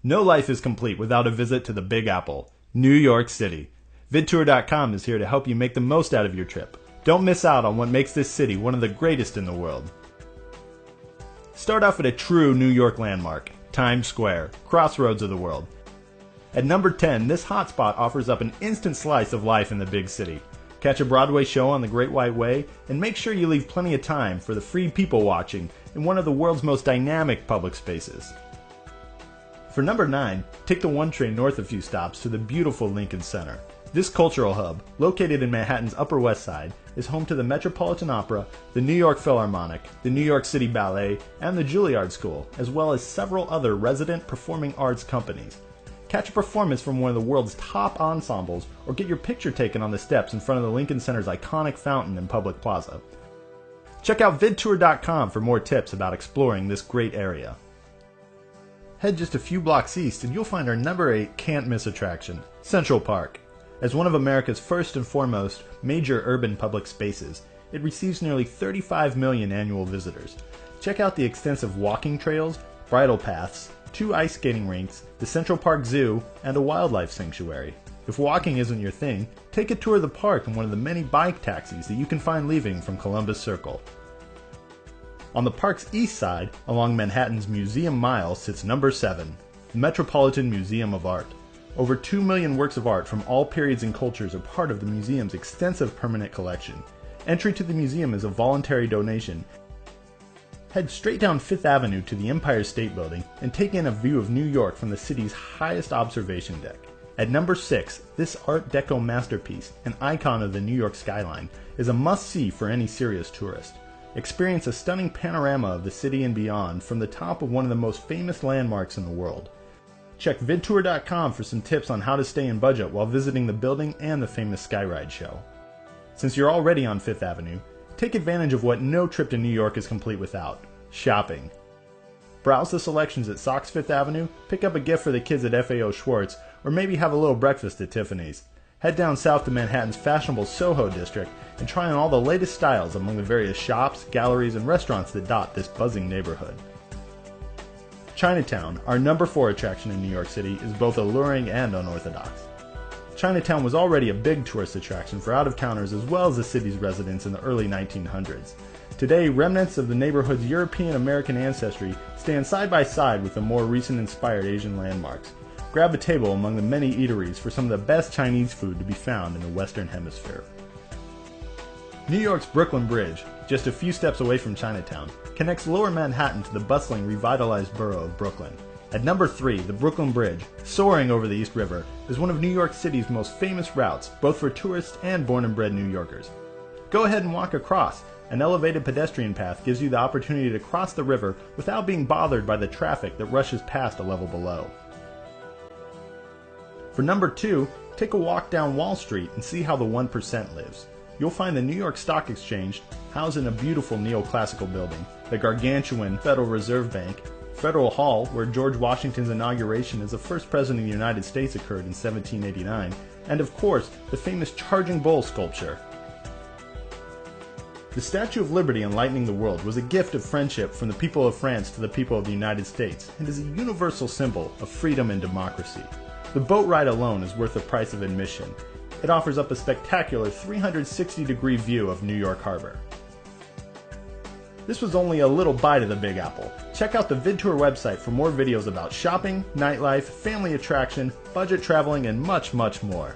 No life is complete without a visit to the Big Apple, New York City. VidTour.com is here to help you make the most out of your trip. Don't miss out on what makes this city one of the greatest in the world. Start off at a true New York landmark, Times Square, crossroads of the world. At number 10, this hotspot offers up an instant slice of life in the big city. Catch a Broadway show on the Great White Way, and make sure you leave plenty of time for the free people watching in one of the world's most dynamic public spaces. For number 9, take the 1 train north a few stops to the beautiful Lincoln Center. This cultural hub, located in Manhattan's Upper West Side, is home to the Metropolitan Opera, the New York Philharmonic, the New York City Ballet, and the Juilliard School, as well as several other resident performing arts companies. Catch a performance from one of the world's top ensembles, or get your picture taken on the steps in front of the Lincoln Center's iconic fountain and public plaza. Check out vidtour.com for more tips about exploring this great area. Head just a few blocks east and you'll find our number 8 can't-miss attraction, Central Park. As one of America's first and foremost major urban public spaces, it receives nearly 35 million annual visitors. Check out the extensive walking trails, bridle paths, 2 ice skating rinks, the Central Park Zoo, and a wildlife sanctuary. If walking isn't your thing, take a tour of the park in one of the many bike taxis that you can find leaving from Columbus Circle. On the park's east side, along Manhattan's Museum Mile, sits number 7, the Metropolitan Museum of Art. Over 2 million works of art from all periods and cultures are part of the museum's extensive permanent collection. Entry to the museum is a voluntary donation. Head straight down 5th Avenue to the Empire State Building and take in a view of New York from the city's highest observation deck. At number 6, this Art Deco masterpiece, an icon of the New York skyline, is a must-see for any serious tourist. Experience a stunning panorama of the city and beyond from the top of one of the most famous landmarks in the world. Check vidtour.com for some tips on how to stay in budget while visiting the building and the famous Skyride show. Since you're already on 5th Avenue, take advantage of what no trip to New York is complete without: shopping. Browse the selections at Saks Fifth Avenue, pick up a gift for the kids at FAO Schwartz, or maybe have a little breakfast at Tiffany's. Head down south to Manhattan's fashionable Soho district and try on all the latest styles among the various shops, galleries, and restaurants that dot this buzzing neighborhood. Chinatown, our number 4 attraction in New York City, is both alluring and unorthodox. Chinatown was already a big tourist attraction for out-of-towners as well as the city's residents in the early 1900s. Today, remnants of the neighborhood's European-American ancestry stand side by side with the more recent inspired Asian landmarks. Grab a table among the many eateries for some of the best Chinese food to be found in the Western Hemisphere. New York's Brooklyn Bridge, just a few steps away from Chinatown, connects Lower Manhattan to the bustling, revitalized borough of Brooklyn. At number 3, the Brooklyn Bridge, soaring over the East River, is one of New York City's most famous routes, both for tourists and born and bred New Yorkers. Go ahead and walk across. An elevated pedestrian path gives you the opportunity to cross the river without being bothered by the traffic that rushes past a level below. For number 2, take a walk down Wall Street and see how the 1% lives. You'll find the New York Stock Exchange housed in a beautiful neoclassical building, the gargantuan Federal Reserve Bank, Federal Hall, where George Washington's inauguration as the first president of the United States occurred in 1789, and of course, the famous Charging Bull sculpture. The Statue of Liberty enlightening the world was a gift of friendship from the people of France to the people of the United States, and is a universal symbol of freedom and democracy. The boat ride alone is worth the price of admission. It offers up a spectacular 360-degree view of New York Harbor. This was only a little bite of the Big Apple. Check out the VidTour website for more videos about shopping, nightlife, family attraction, budget traveling, and much, much more.